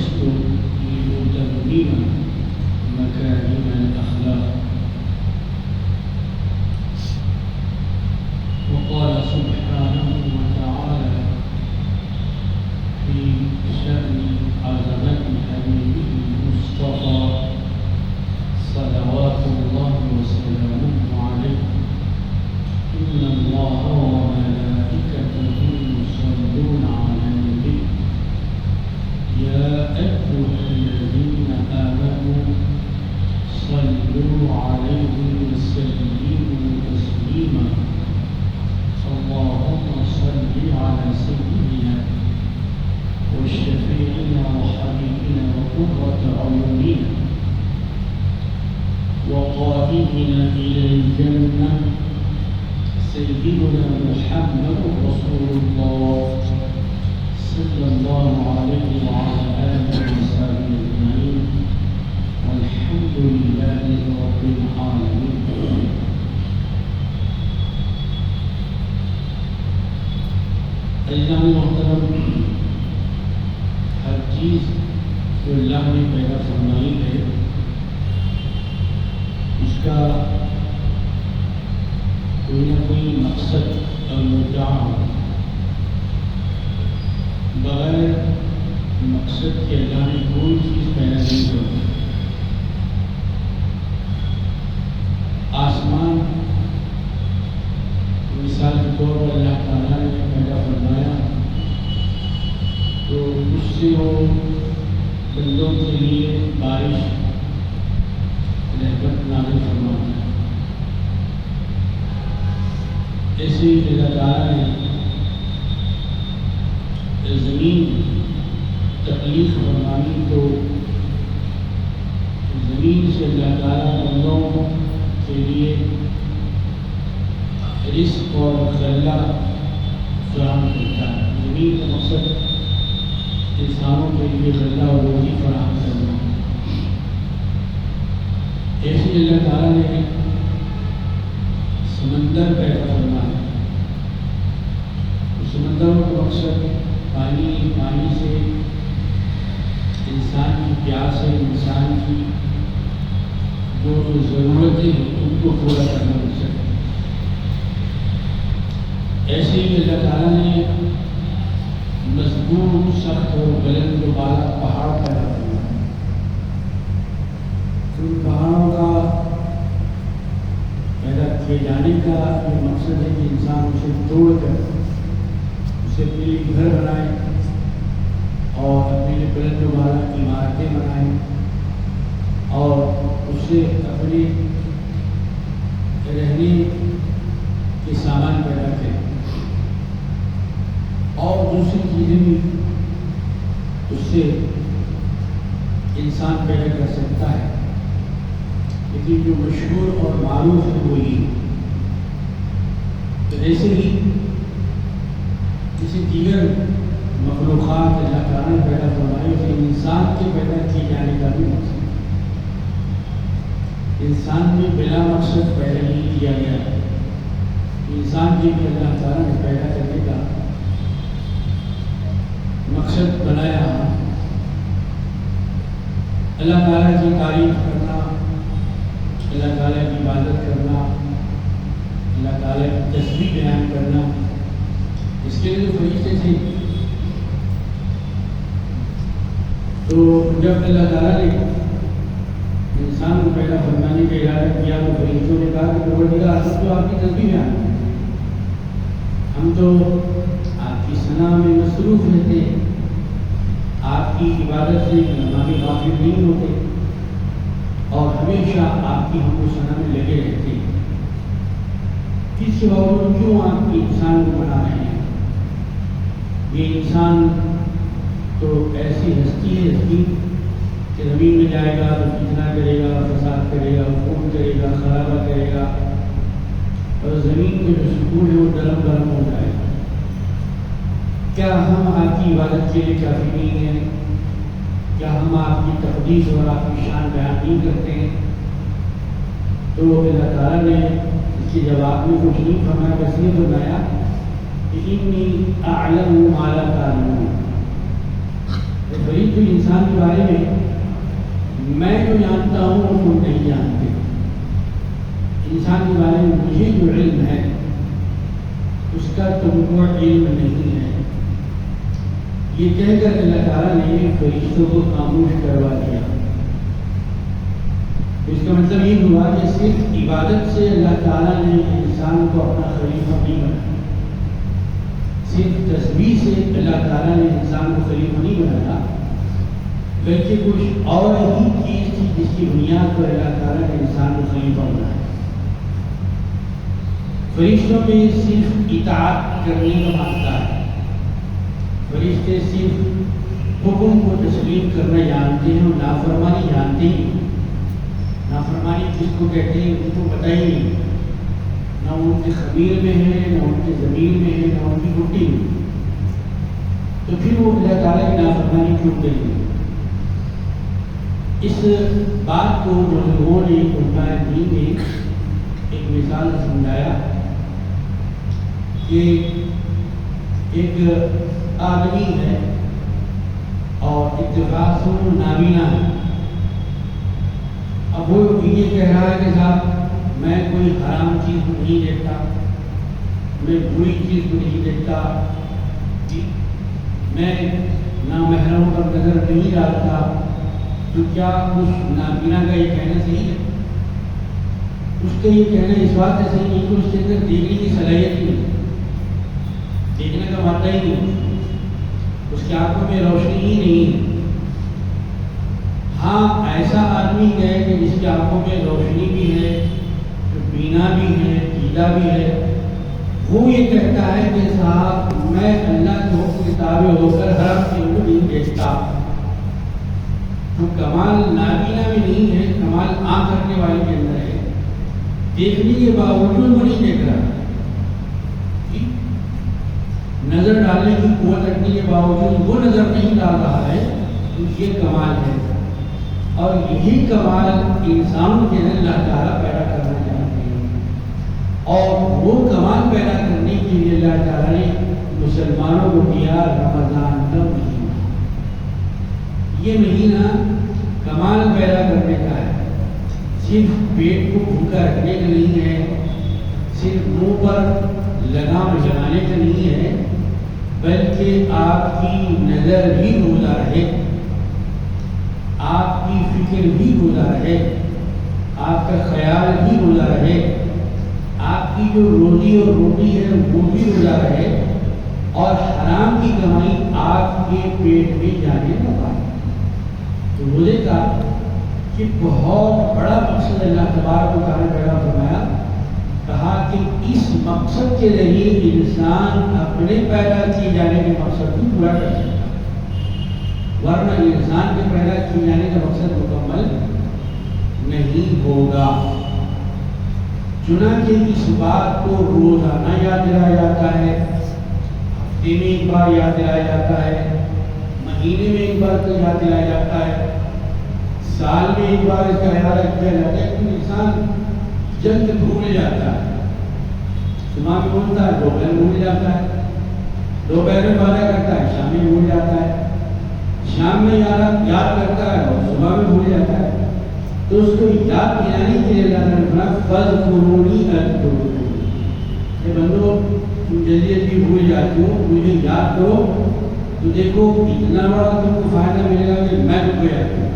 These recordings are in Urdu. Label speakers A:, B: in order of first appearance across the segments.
A: بعثت لأتمم مكارم الأخلاق. وقال سبحانه وتعالى في شأن عظمة حبيبه المصطفى صلوات الله وسلامه عليه: إن الله وملائكته يصلون على النبي يا أيها الذين آمنوا صلوا عليه وسلموا تسليما. اللهم صل على سيدنا وشفيعنا وحبيبنا وقرة أعيننا وقائدنا إلى الجنة سيدنا محمد رسول الله صلى الله عليه وعلى آله وصحبه أجمعين والحمد لله رب العالمين. عزیزان محترم، ہر چیز جو اللہ نے پیدا فرمائی ہے اس کا کوئی نہ کوئی مقصد اور مدعا ہو. بغیر مقصد کے اللہ نے کوئی چیز پیدا نہیں کی. آسمان مثال کے طور پر اللہ تعالیٰ نے پیدا فرمایا تو اس سے وہ بندوں کے لیے بارش رحمت نازل فرماتا ہے. ایسے ہی اللہ تعالیٰ نے زمین تخلیق فرمائی تو زمین سے اللہ تعالیٰ بندوں کے لیے رزق اور غلہ فراہم کرتا ہے. زمین کا مقصد انسانوں کے لیے غلہ اور روزی فراہم کرنا. ایسے اللہ تعالیٰ نے سمندر پیدا فرمایا. سمندروں کا مقصد پانی سے انسان کی پیاس ہے، انسان کی جو ضرورتیں ہیں ان کو پورا کرنا مقصد ہے. ایسے ہی اللہ تعالیٰ نے مضبوط، سخت اور بلند و بالا پہاڑ پیدا کیا. ان پہاڑوں کا پیدا کیے جانے کا یہ مقصد ہے کہ انسان اسے توڑ کر اسے اپنے لیے گھر بنائے اور اپنے لیے بلند و بالا عمارتیں بنائیں اور اسے اپنے رہنے کے سامان پیدا کریں اور دوسری چیزیں بھی اس سے انسان پیدا کر سکتا ہے. لیکن جو مشہور اور معروف ہے وہ یہ. تو ایسے ہی کسی دیگر مخلوقات اللہ تعالیٰ نے پیدا فرمائی اسے انسان کے پیدا کیے جانے کا بھی مقصد. انسان بھی بلا مقصد پیدا نہیں کیا گیا. انسان کے بھی اللہ تعالیٰ نے پیدا کرنے کا مقصد بنایا. اللہ تعالیٰ کی تعریف کرنا، اللہ تعالیٰ کی عبادت کرنا، اللہ تعالیٰ کی تسبیح بیان کرنا، اس کے لیے جو فرشتے تھے تو جب اللہ تعالیٰ نے انسان کو پیدا فرمانے کا ارادہ کیا تو فرشتوں نے کہا کہ پروردگار ہم تو آپ کی تسبیح بیان کرتے ہیں، ہم تو آپ کی ثنا میں مصروف رہتے ہیں، آپ کی عبادت سے ہماری غافل نہیں ہوتے اور ہمیشہ آپ کی ہم کو ثنا میں لگے رہتے ہیں. اس کے باوجود کیوں آپ کی انسان کو بنا رہے ہیں؟ یہ انسان تو ایسی ہستی ہے کہ زمین میں جائے گا تو فتنہ کرے گا، فساد کرے گا، خون کرے گا، خرابہ کرے گا اور زمین کے جو سکون ہے وہ گرم گرم ہو جائے گا. کیا ہم آپ کی عبادت کے لیے کافی نہیں ہیں؟ کیا ہم آپ کی تقدیس اور آپ کی شان بیان نہیں کرتے ہیں؟ تو اللہ تعالیٰ نے اس کے جواب میں کچھ نہیں فرمایا، بس یہ فرمایا کہ انی اعلم ما لا تعلمون. بھائی جو انسان کی مجھے جو علم ہے اس کا تم کو علم نہیں ہے. یہ کہہ کر اللہ تعالیٰ نے فرشتوں کو خاموش کروا دیا. اس کا مطلب یہ ہوا کہ صرف عبادت سے اللہ تعالیٰ نے انسان کو اپنا خلیفہ نہیں بنایا. صرف تسبیح سے اللہ تعالیٰ نے انسان کو خلیفہ نہیں بنایا، بلکہ کچھ اور ہی چیز تھی جس کی بنیاد پر اللہ تعالیٰ نے انسان کو خلیفہ بنایا. فرشتوں میں صرف اطاعت کرنے کا مانتا ہے. فرشتے صرف حکم کو تسلیم کرنا جانتے ہیں اور نافرمانی جانتے ہی. نافرمانی جس کو کہتے ہیں اس کو پتہ ہی نہیں، نہ ان کے خمیر میں ہے، نہ ان کے زمین میں ہے، نہ ان کی مٹی میں. تو پھر وہ اللہ تعالیٰ کی نافرمانی کیوں کریں گے؟ اس بات کو بزرگوں نے قرآن دین میں ایک مثال سمجھایا کہ ایک آدمی ہے اور اتفاق سے نابینا ہے. اب وہ یہ کہہ رہا ہے کہ صاحب میں کوئی حرام چیز کو نہیں دیکھتا، میں بری چیز کو نہیں دیکھتا، میں نامحرموں پر نظر نہیں ڈالتا. تو کیا اس نابینا کا یہ کہنا صحیح ہے؟ اس کا یہ کہنا اس بات سے صحیح نہیں کہ اس کے اندر دیکھنے کی صلاحیت نہیں، دیکھنے کا مادہ ہی نہیں، اس کی آنکھوں میں روشنی ہی نہیں. ہاں ایسا آدمی ہے کہ جس کی آنکھوں میں روشنی بھی ہے، جو بینا بھی ہے، دیدہ بھی ہے، وہ یہ کہتا ہے کہ صاحب میں اللہ کے حکم کے تابع ہو کر حرام چیزوں کو نہیں دیکھتا. تو کمال نابینا میں نہیں ہے، کمال آنکھ رکھنے والے کے اندر ہے. دیکھنے کے باوجود وہ نہیں دیکھ رہا، نظر ڈالنے کی قوت رکھنے کے باوجود وہ نظر نہیں ڈال رہا ہے. تو یہ کمال ہے، اور یہی کمال انسان کے اندر اللہ تعالیٰ پیدا کرنا چاہتے ہیں. اور وہ کمال پیدا کرنے کے لیے اللہ تعالیٰ نے مسلمانوں کو دیا رمضان کا مہینہ. یہ مہینہ کمال پیدا کرنے کا ہے، صرف پیٹ کو بھوکا رکھنے کا نہیں ہے، صرف منہ پر لگام لگانے کا نہیں ہے، بلکہ آپ کی نظر بھی روزہ رہے، آپ کی فکر بھی روزہ رہے، آپ کا خیال بھی روزہ رہے، آپ کی جو روزی اور روٹی ہے وہ بھی روزہ رہے، اور حرام کی کمائی آپ کے پیٹ میں جانے نہ پائے. تو روزے کا کہ بہت بڑا مقصد اللہ تبارک و تعالیٰ پیدا فرمایا. کہا کہ اس مقصد کے ذریعے انسان اپنے پیدا کیے جانے کے مقصد کو پورا کر سکتا، ورنہ انسان کے پیدا کیے جانے کا مقصد مکمل نہیں ہوگا. چنانچہ اس بات کو روزانہ یاد دلایا جاتا ہے، ہفتے میں ایک بار یاد دلایا جاتا ہے، مہینے میں ایک بار تو یاد دلایا جاتا ہے، سال میں ایک بار اس کا خیال رکھا جاتا ہے. کہ انسان جلد بھول جاتا ہے، صبح میں بولتا ہے دوپہر میں بھول جاتا ہے، دوپہر میں وعدہ کرتا ہے شام میں بھول جاتا ہے، شام میں یاد کرتا ہے اور صبح میں بھول جاتا ہے. تو اس کو یاد دلانے کے لیے اللہ نے فرمایا فاذکرونی اذکرکم. اے بندو تم جلدی جلدی بھول جاتے ہو، مجھے یاد کرو تو دیکھو اتنا بڑا تم کو فائدہ ملے گا کہ میں تم کو یاد کروں.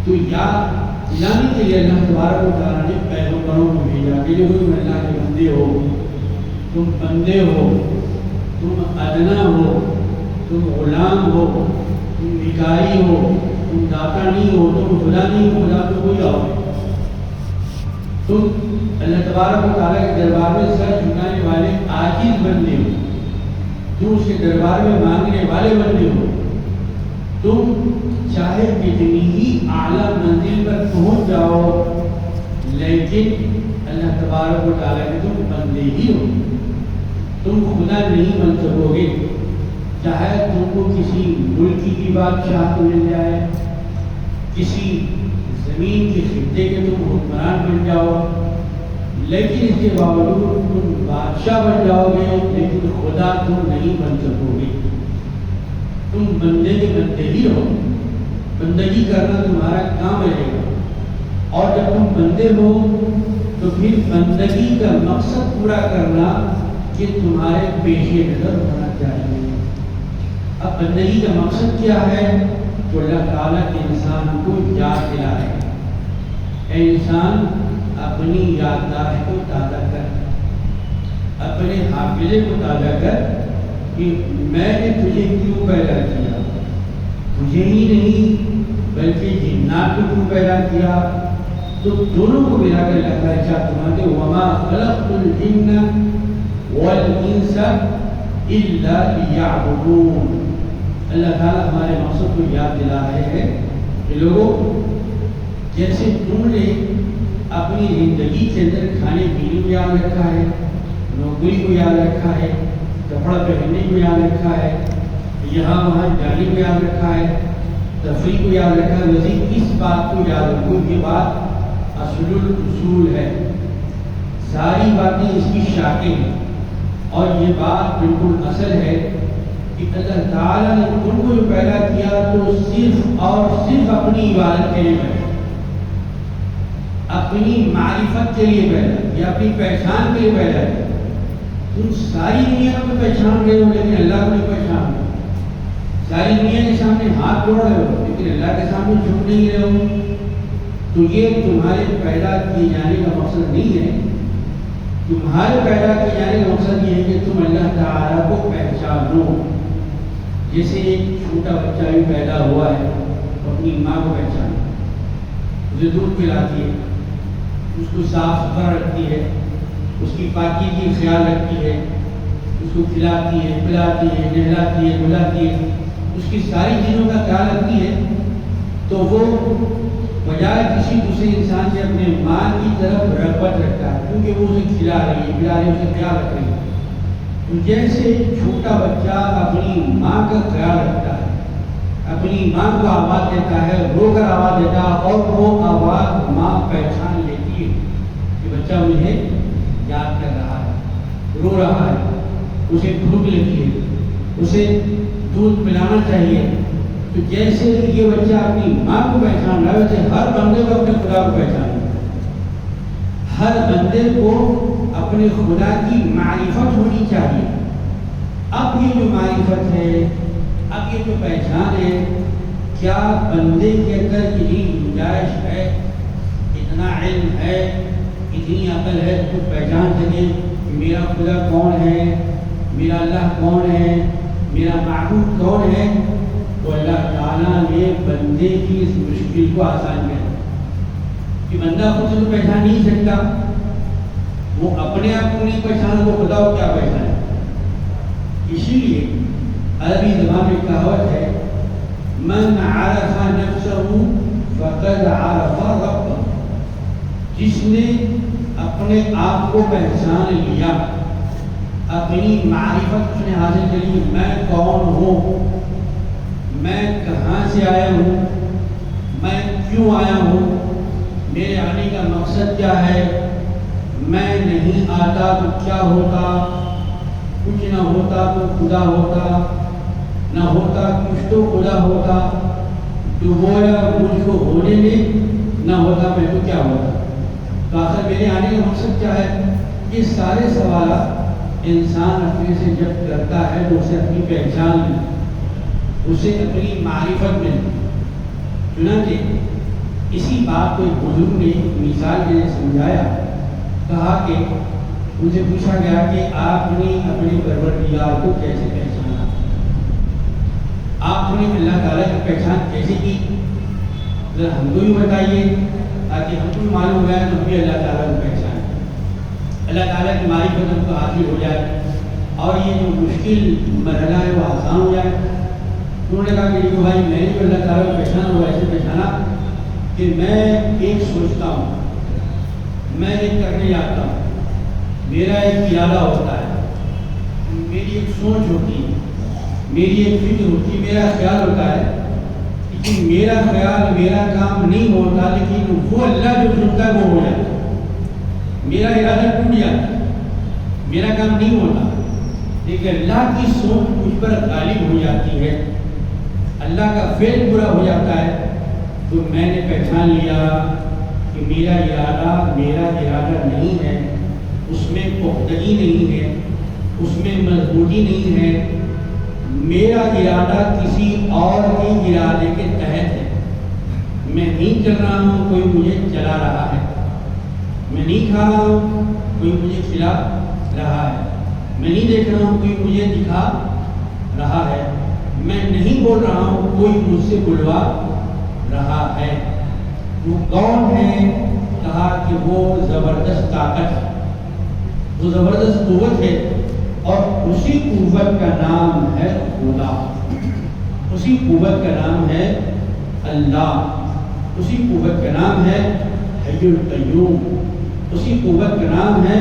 A: تو یاد دلانے کے لیے اللہ تبارک و تعالیٰ نے پیغمبروں کو بھیجا کہ جو تم اللہ کے بندے ہو، تم بندے ہو، تم ادنا ہو، تم غلام ہو، تم بھکاری ہو، تم داتا نہیں ہو، تم خدا نہیں ہو، خدا تو کوئی اور. تم اللہ تبارک و تعالیٰ کے دربار میں سر جھکانے والے عاجز بندے ہو، تم اس کے دربار میں مانگنے والے بندے ہو. تم چاہے کتنی ہی اعلیٰ منزل پر پہنچ جاؤ، لیکن اللہ تبارک و تعالیٰ کے تم بندے ہی ہو، تم خدا نہیں بن سکو گے. چاہے تم کو کسی ملک کی بادشاہ کو مل جائے، کسی زمین کے خطے کے تم حکمران بن جاؤ، لیکن اس کے باوجود تم بادشاہ بن جاؤ گے، لیکن خدا تم نہیں بن سکو گے. تم بندے کے بندے ہی ہو، بندگی کرنا تمہارا کام رہے گا. اور جب تم بندے ہو تو تو پھر بندگی کا مقصد پورا کرنا یہ تمہارے پیش نظر ہونا چاہیے۔ اب بندگی کا مقصد کیا ہے؟ تو اللہ تعالیٰ کے انسان کو یاد دلا ہے، اے انسان اپنی یادداشت کو تازہ کر، اپنے حافظے کو تازہ کر کہ میں نے تجھے کیوں پیدا کیا، تجھے ہی نہیں بلکہ جنات کو کیوں پیدا کیا، تو دونوں کو ملا کر اللہ تعالیٰ چاہتا ہے وما خلقت الجن والانس الا لیعبدون۔ اللہ تعالیٰ ہمارے مقصد کو یاد دلا رہے ہیں کہ لوگوں، جیسے تم نے اپنی زندگی کے اندر کھانے پینے کو یاد رکھا ہے، نوکری کو یاد رکھا ہے، کپڑا پہننے کو یاد رکھا ہے، یہاں وہاں جانے کو یاد رکھا ہے، تفریح کو یاد رکھا ہے، ویسے اس بات کو یاد رکھو، یہ بات اصل الاصول ہے، ساری باتیں اس کی شاخیں ہیں، اور یہ بات بالکل اصل ہے کہ اللہ تعالیٰ نے تم کو جو پیدا کیا تو صرف اور صرف اپنی عبادت کے لیے پیدا، اپنی معرفت کے لیے پیدا یا اپنی پہچان کے لیے پیدا ہے۔ تم ساری دنیا کو پہچان رہے ہو لیکن اللہ کو نہیں پہچان رہے، ساری دنیا کے سامنے ہاتھ جوڑ رہے ہو لیکن اللہ کے سامنے جھک نہیں رہے ہو، تو یہ تمہارے پیدا کیے جانے کا مقصد نہیں ہے۔ تمہارے پیدا کیے جانے کا مقصد یہ ہے کہ تم اللہ تعالیٰ کو پہچانو۔ جیسے ایک چھوٹا بچہ بھی پیدا ہوا ہے تو اپنی ماں کو پہچانا، اسے دودھ پلاتی ہے، اس کو صاف ستھرا رکھتی ہے، اس کی پاکیزگی کی خیال رکھتی ہے، اس کو کھلاتی ہے، پلاتی ہے، نہلاتی ہے، دھلاتی ہے، اس کی ساری چیزوں کا خیال رکھتی ہے، تو وہ بجائے کسی دوسرے انسان سے اپنے ماں کی طرف رغبت رکھتا ہے، کیونکہ وہ اسے کھلا رہی ہے، اسے خیال رکھ رہی ہے۔ تو جیسے چھوٹا بچہ اپنی ماں کا خیال رکھتا ہے، اپنی ماں کو آواز دیتا ہے، رو کر آواز دیتا ہے، اور وہ آواز ماں پہچان لیتی ہے کہ بچہ مجھے یاد کر رہا ہے، رو رہا ہے، اسے بھوک لگی ہے، اسے دودھ پلانا چاہیے، تو جیسے یہ بچہ اپنی ماں کو پہچان رہا ہے ویسے ہر بندے کو اپنے خدا کو پہچاننا، ہر بندے کو اپنے خدا کی معرفت ہونی چاہیے۔ اب یہ جو معرفت ہے، اب یہ جو پہچان ہے، کیا بندے کے اندر اتنی گنجائش ہے، اتنا علم ہے، اتنی عقل ہے تو پہچان سکے کہ میرا خدا کون ہے، میرا اللہ کون ہے، میرا معبود کون ہے؟ تو اللہ تعالیٰ نے بندے کی اس مشکل کو آسان کیا کہ بندہ خود سے تو پہچان نہیں سکتا، وہ اپنے آپ کو نہیں پہچانا تو خدا کو کیا پہچانے۔ اسی لیے عربی زبان میں کہاوت ہے من عرف نفسہ فقد عرف ربہ، جس نے اپنے آپ کو پہچان لیا، اپنی معرفت اس نے حاصل کری، میں کون ہوں، میں کہاں سے آیا ہوں، میں کیوں آیا ہوں، میرے آنے کا مقصد کیا ہے، میں نہیں آتا تو کیا ہوتا، کچھ نہ ہوتا تو خدا ہوتا، نہ ہوتا کچھ تو خدا ہوتا، ڈبویا مجھ کو ہونے میں، نہ ہوتا میں تو کیا ہوتا، تو آخر میرے آنے کا مقصد کیا ہے۔ یہ سارے سوالات انسان اپنے سے جب کرتا ہے تو اسے اپنی پہچان ملتی، اسے اپنی معرفت ملتی۔ چنانچہ اسی بات کو ایک بزرگ نے مثال کے لیے سمجھایا، کہا کہ ان سے پوچھا گیا کہ آپ نے اپنے پروردگار کو کیسے پہچانا، آپ نے اللہ تعالیٰ کی پہچان کیسے کی، ذرا ہم کو بھی بتائیے تاکہ ہم کو معلوم ہو جائے تو ہم بھی اللہ تعالیٰ کو پہچانیں، اللہ تعالیٰ کی معرفت ہم کو حاصل ہو جائے اور یہ جو مشکل مرحلہ ہے وہ آسان ہو جائے۔ انہوں نے کہا کہ دیکھو بھائی، میں نے جو اللہ تعالیٰ کو پہچانا وہ ایسے پہچانا کہ میں ایک سوچتا ہوں، میں ایک کرنے جاتا ہوں، میرا ایک ارادہ ہوتا ہے، میری ایک سوچ ہوتی ہے، میری ایک فکر ہوتی ہے، میرا خیال ہوتا ہے، لیکن میرا خیال میرا کام نہیں ہوتا، لیکن وہ اللہ جو سنتا ہے وہ ہو جاتا ہے، میرا ارادہ ٹوٹ جاتا ہے، میرا کام نہیں ہوتا، لیکن اللہ کی سوچ مجھ پر غالب ہو جاتی ہے، اللہ کا فعل پورا ہو جاتا ہے، تو میں نے پہچان لیا کہ کہ میرا ارادہ نہیں ہے، اس میں پختگی نہیں ہے، اس میں مضبوطی نہیں ہے، میرا ارادہ کسی اور کے ارادے کے تحت ہے، میں نہیں چل رہا ہوں، کوئی مجھے چلا رہا ہے، میں نہیں کھا رہا ہوں، کوئی مجھے کھلا رہا ہے، میں نہیں دیکھ رہا ہوں، کوئی مجھے دکھا رہا ہے، میں نہیں بول رہا ہوں، کوئی مجھ سے بلوا رہا ہے۔ وہ کون ہے؟ کہا کہ وہ زبردست طاقت ہے، وہ زبردست قوت ہے، اور اسی قوت کا نام ہے خدا، اسی قوت کا نام ہے اللہ، اسی قوت کا نام ہے حی القیوم، اسی قوت کا نام ہے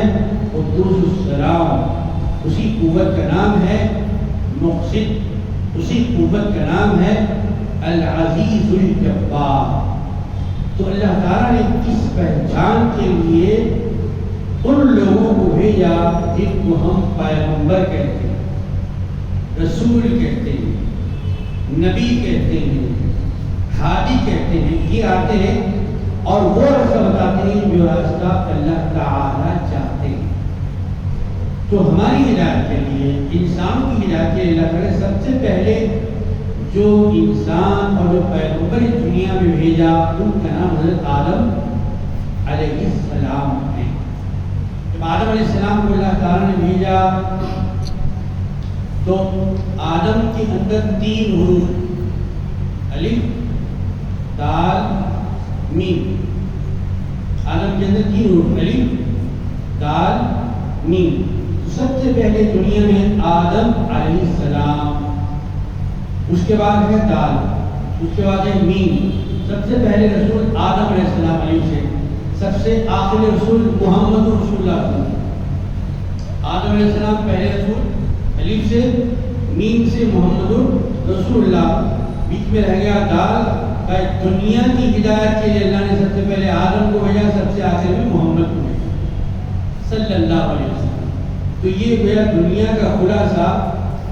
A: قدوس السلام، اسی قوت کا نام ہے مقسط، اسی قوت کا نام ہے العزیز الجبار۔ تو اللہ تعالیٰ نے اس پہچان کے لیے ان لوگوں کو بھیجا جن کو ہم پیغمبر کہتے ہیں، رسول کہتے ہیں، نبی کہتے ہیں، ہادی کہتے ہیں۔ یہ آتے ہیں اور وہ راستہ بتاتے ہیں جو راستہ اللہ تعالیٰ چاہتے ہیں۔ تو ہماری ہدایت کے لیے، انسانوں کی ہدایت کے لیے اللہ تعالیٰ نے سب سے پہلے جو انسان اور جو پیغمبر اس دنیا میں بھیجا ان کا نام حضرت آدم علیہ السلام ہے۔ جب آدم علیہ السلام کو اللہ تعالیٰ نے بھیجا تو آدم کے اندر 3 حروف الف دال میم، آدم کے اندر 3 حروف الف دال میم۔ سب سے پہلے دنیا میں آدم علیہ السلام، اس کے بعد ہے دال، اس کے بعد ہے میم۔ سب سے پہلے رسول آدم علیہ السلام علیہ سے، سب سے آخری رسول محمد رسول اللہ۔ آدم علیہ السلام پہلے رسول، الف سے میم سے محمد رسول اللہ، بیچ میں رہ گیا دال۔ دنیا کی ہدایت کے لیے اللہ نے سب سے پہلے آدم کو بھیجا، سب سے آخر میں محمد کو بھیجا صلی اللہ علیہ وسلم۔ تو یہ میرا دنیا کا خلاصہ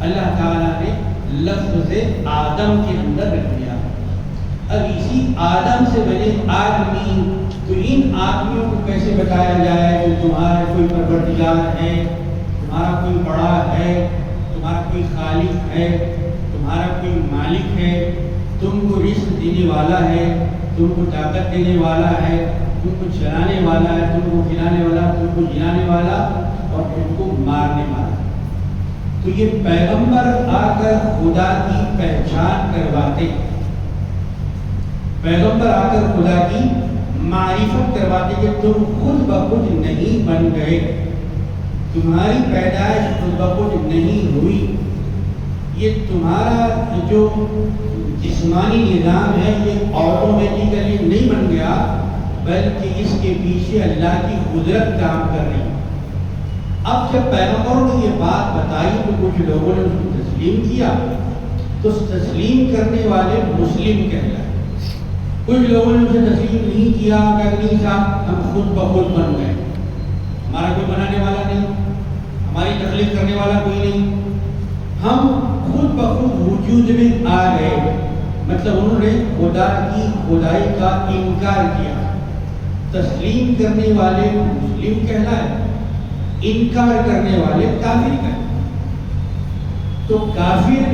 A: اللہ تعالیٰ نے لفظ آدم کے اندر رکھ دیا۔ اب اسی آدم سے بنے آدمی، تو ان آدمیوں کو کیسے بتایا جائے کہ تمہارا کوئی پروردگار ہے، تمہارا کوئی بڑا ہے، تمہارا کوئی خالق ہے، تمہارا کوئی مالک ہے، تم کو رزق دینے والا ہے، تم کو طاقت دینے والا ہے، تم کو چلانے والا ہے، تم کو کھلانے والا، تم کو جلانے والا اور تم کو مارنے والا۔ تو یہ پیغمبر آ کر خدا کی پہچان کرواتے، پیغمبر آ کر خدا کی معرفت کرواتے کہ تم خود بخود نہیں بن گئے، تمہاری پیدائش خود بخود نہیں ہوئی، یہ تمہارا جو جسمانی نظام ہے یہ آٹومیٹیکلی نہیں بن گیا، بلکہ اس کے پیچھے اللہ کی قدرت کام کر رہی ہے۔ اب جب پیغمبروں نے یہ بات بتائی تو کچھ لوگوں نے اس کو تسلیم کیا، تو تسلیم کرنے والے مسلم کہلائے۔ کچھ لوگوں نے اسے تسلیم نہیں کیا، کہ نہیں صاحب ہم خود بخود بن گئے، ہمارا کوئی بنانے والا نہیں، ہماری تخلیق کرنے والا کوئی نہیں، ہم خود بخود وجود میں آ گئے۔ مطلب انہوں نے خدا کی خدائی کا انکار کیا۔ تسلیم کرنے والے مسلم کہلائے، انکار کرنے والے کافر کہلائے۔ تو کافر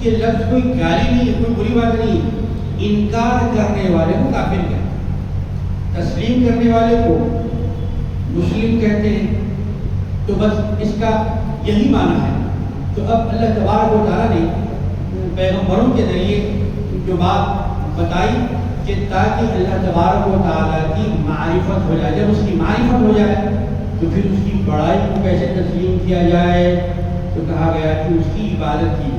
A: یہ لفظ کوئی گالی نہیں ہے، کوئی بری بات نہیں، انکار کرنے والے کو کافر کہتے ہیں، تسلیم کرنے والے کو مسلم کہتے ہیں۔ تو بس اس کا یہی معنی ہے۔ تو اب اللہ تبارک و تعالیٰ نے پیغمبروں کے ذریعے جو بات بتائی کہ تاکہ اللہ تبارک و تعالیٰ کی معرفت ہو جائے، جب اس کی معرفت ہو جائے تو پھر اس کی بڑائی کو کیسے تسلیم کیا جائے، تو کہا گیا کہ اس کی عبادت کی۔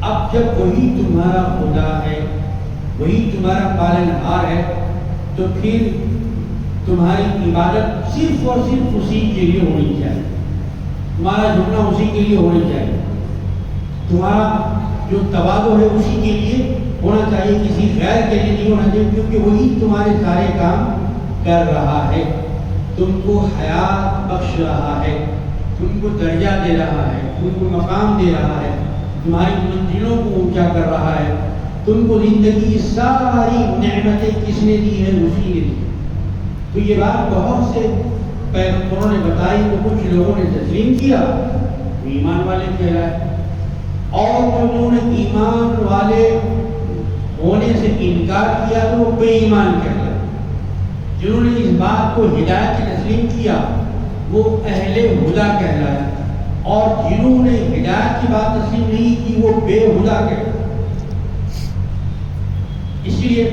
A: اب جب وہی تمہارا خدا ہے، وہی تمہارا پالنہار ہے، تو پھر تمہاری عبادت صرف اور صرف اسی کے لیے ہونی چاہیے، تمہارا جھکنا اسی کے لیے ہونا چاہیے، تمہارا جو تواضع ہے اسی کے لیے ہونا چاہیے، کسی غیر کے لیے نہیں ہونا چاہیے، کیونکہ وہی تمہارے سارے کام کر رہا ہے، تم کو حیات بخش رہا ہے، تم کو درجہ دے رہا ہے، تم کو مقام دے رہا ہے، تمہاری منزلوں کو اونچا کر رہا ہے، تم کو زندگی کی ساری نعمتیں کس نے دی ہے؟ اسی نے دی۔ تو یہ بات بہت سے پیغمبروں نے بتائی تو کچھ لوگوں نے تسلیم کیا، وہ ایمان والے کہلائے، اور جنہوں نے ایمان والے ہونے سے انکار کیا تو وہ بے ایمان کہلائے۔ جنہوں نے اس بات کو ہدایت کی تسلیم کیا وہ اہل ہدا کہلائے، اور جنہوں نے ہدایت کی بات تسلیم نہیں کی وہ بے ہدا کہلائے۔ اس لیے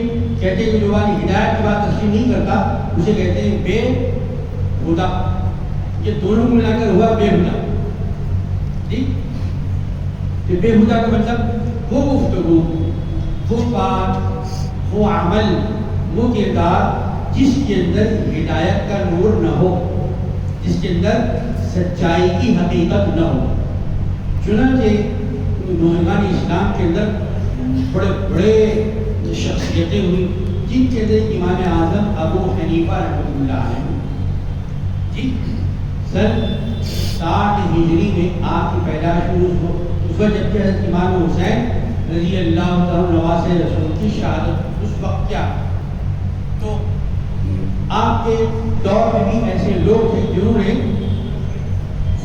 A: کہتے ہیں کہ جو والی ہدایت کی بات تسلیم نہیں کرتا اسے کہتے ہیں بے ہدا۔ یہ دونوں ملا کر ہوا بے ہدا۔ ٹھیک، بے ہدا کا مطلب وہ گفتگو، وہ بات، وہ عمل، وہ کردار جس کے اندر ہدایت کا نور نہ ہو، جس کے اندر سچائی کی حقیقت نہ ہو۔ چنانچہ نوجوان اسلام کے اندر بڑے بڑے شخصیتیں ہوئی جن کے اندر امام اعظم ابو حنیفہ رحمۃ اللہ علیہ جی سن 60 ہجری میں آپ کی پیدائش ہوئی۔ اس وقت جبکہ حضرت امام حسین رضی اللہ تعالیٰ نواسے رسول کی شہادت اس وقت کیا، تو آپ کے دور میں بھی ایسے لوگ تھے جنہوں نے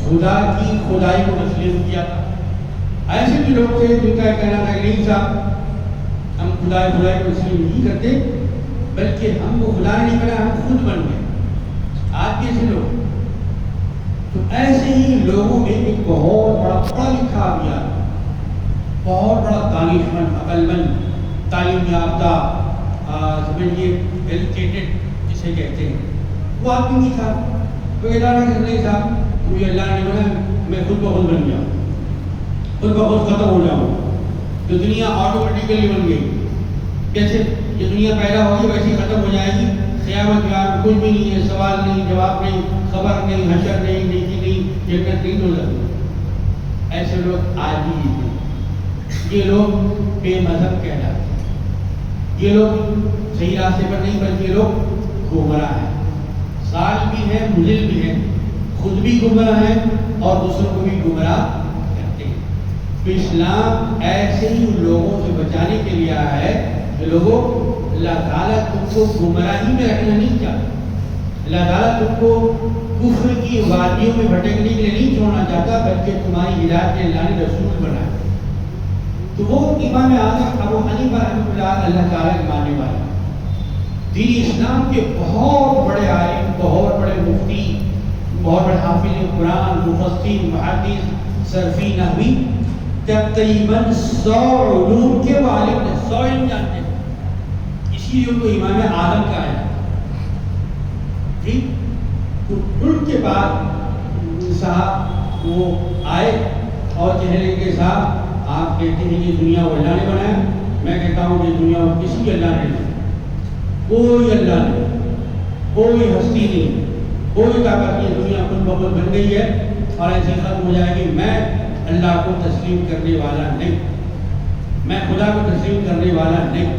A: خدا کی خدائی کو تسلیم کیا تھا۔ ایسے بھی لوگ تھے جن کا کہنا تھا کہ نہیں صاحب ہم خدائی کو تسلیم نہیں کرتے، بلکہ ہم کو خدا نے نہیں کرا، ہم خود بن گئے۔ آج کے ایسے لوگ، تو ایسے ہی لوگوں میں ایک بہت بڑا پڑھا لکھا آدمی، بہت بڑا دانشمند، عقل مند، تعلیم یافتہ، سمجھیے ایجوکیٹڈ جسے کہتے ہیں، وہ آدمی نہیں تھا۔ وہ کہتا تھا کہ نہیں صاحب مجھے اللہ نے بنا، میں خود بخود بن گیا، خود بخود ختم ہو جاؤں، تو دنیا آٹومیٹیکلی بن گئی، جیسے یہ دنیا پیدا ہوگی ویسے ہی ختم ہو جائے گی، قیامت کے بعد کچھ بھی نہیں ہے، سوال نہیں، جواب نہیں، خبر نہیں، حشر نہیں، نیکی نہیں، جنت نہیں، دوزخ۔ ایسے لوگ آج بھی ہیں، یہ لوگ بے مذہب کہلاتے ہیں، یہ لوگ صحیح راستے پر نہیں بلکہ یہ لوگ گمراہ ہیں، ضال بھی ہیں، مضل بھی ہیں، خود بھی گمراہ ہیں اور دوسروں کو بھی گمراہ کرتے ہیں۔ تو اسلام ایسے ہی لوگوں سے بچانے کے لیے آیا ہے کہ لوگوں، اللہ تعالیٰ تم کو گمراہی میں رکھنا نہیں چاہتا، اللہ تعالیٰ تم کو کفر کی وادیوں میں بھٹکنے کے لیے نہیں چھوڑنا چاہتا، بلکہ تمہاری ہدایت کے اللہ نے رسول بنایا۔ تو وہ امام اعظم ابو حنیفہ رحمۃ اللہ تعالیٰ کے ماننے والے، دین اسلام کے بہت بڑے عالم، بہت بڑے مفتی، بہت بڑے حافظ قرآن، مفسر، محدث، صرفی، نحوی، تقریباً 100 علوم کے عالم نے، 100 علم جانتے ہیں، اسی لیے ان کو امام اعظم کہا ہے۔ ٹھیک، تو ان کے بعد صاحب وہ آئے اور چہرے کے ساتھ آپ کہتے ہیں کہ دنیا کو اللہ نے بنایا، میں کہتا ہوں کہ دنیا کو کسی اللہ نے نہیں، کوئی اللہ نہیں، کوئی ہستی نہیں، کوئی طاقت نہیں، دنیا خود بخود بن گئی ہے اور ایسی ختم ہو جائے گی۔ میں اللہ کو تسلیم کرنے والا نہیں، میں خدا کو تسلیم کرنے والا نہیں۔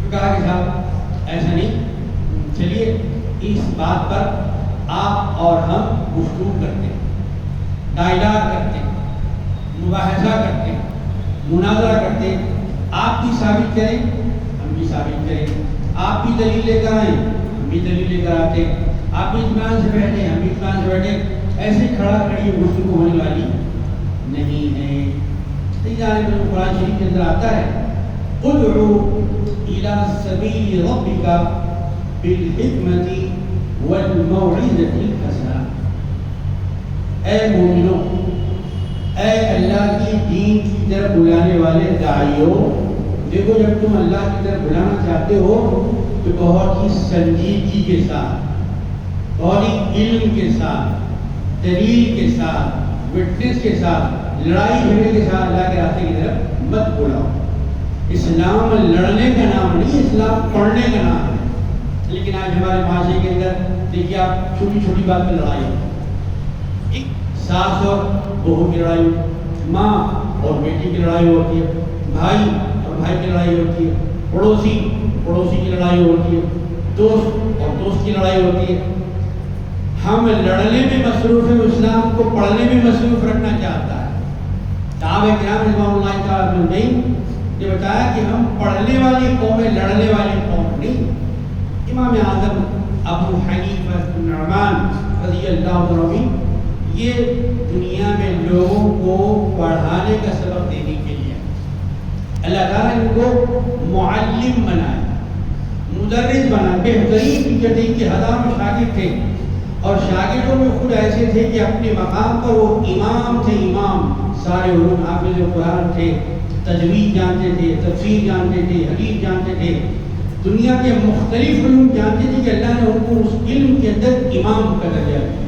A: تو کہا کہ صاحب ایسا نہیں، چلیے اس بات پر آپ اور ہم گفتگو کرتے ہیں، ڈائلاگ کرتے ہیں، مباحثہ کرتے ہیں، مناظرہ کرتے ہیں، آپ بھی ثابت کریں ہم بھی ثابت کریں، آپ بھی دلیل لے کر آئیں ہم بھی دلیل لے کر آتے ہیں، آپ بھی اطمینان سے بیٹھیں ہم بھی اطمینان سے بیٹھیں۔ ایسے کھڑا کھڑی گفتگو ہونے والی نہیں ہے۔ جانب میں قرآن شریف کے اندر آتا ہے ادعو الی سبیل ربک بالحکمت والموعظۃ الحسنہ، اے مومنوں، اے اللہ کی دین کی طرف بلانے والے داعیوں، دیکھو جب تم اللہ کی طرف بلانا چاہتے ہو تو بہت ہی سنجیدگی کے ساتھ، بہت ہی علم کے ساتھ، دلیل کے ساتھ، وٹنس کے ساتھ، لڑائی جھگڑے کے ساتھ اللہ کے راستے کی طرف مت بلاؤ۔ اسلام لڑنے کا نام نہیں، اسلام پڑھنے کا نام ہے۔ لیکن آج ہمارے معاشرے کے اندر دیکھیے آپ، چھوٹی چھوٹی بات پہ لڑائی ہوتی ہے، ساس اور بہو کی لڑائی، ماں اور بیٹی کی لڑائی ہوتی ہے، بھائی اور بھائی کی لڑائی ہوتی ہے، پڑوسی کی لڑائی ہوتی ہے، دوست اور دوست کی لڑائی ہوتی ہے۔ ہم لڑنے میں مصروف ہیں، اسلام کو پڑھنے میں مصروف رکھنا چاہتا ہے۔ صحابہ کرام رضوان اللہ تعالیٰ عنہم نے بتایا کہ ہم پڑھنے والی قوم ہیں، لڑنے والی قوم نہیں۔ امام اعظم ابو حنیفہ النعمان رضی اللہ عنہ، یہ دنیا میں لوگوں کو پڑھانے کا سبق دینے کے لیے اللہ تعالیٰ نے ان کو معلم بنایا، مدرس بنا، بہترین ٹیچر تھے، ان کے ہزاروں شاگرد تھے، اور شاگردوں میں خود ایسے تھے کہ اپنے مقام پر وہ امام تھے، امام، سارے علوم حافظ قرآن تھے، تجوید جانتے تھے، تفسیر جانتے تھے، حدیث جانتے تھے، دنیا کے مختلف علوم جانتے تھے کہ اللہ نے ان کو اس علم کے اندر امام کا درجہ دیا۔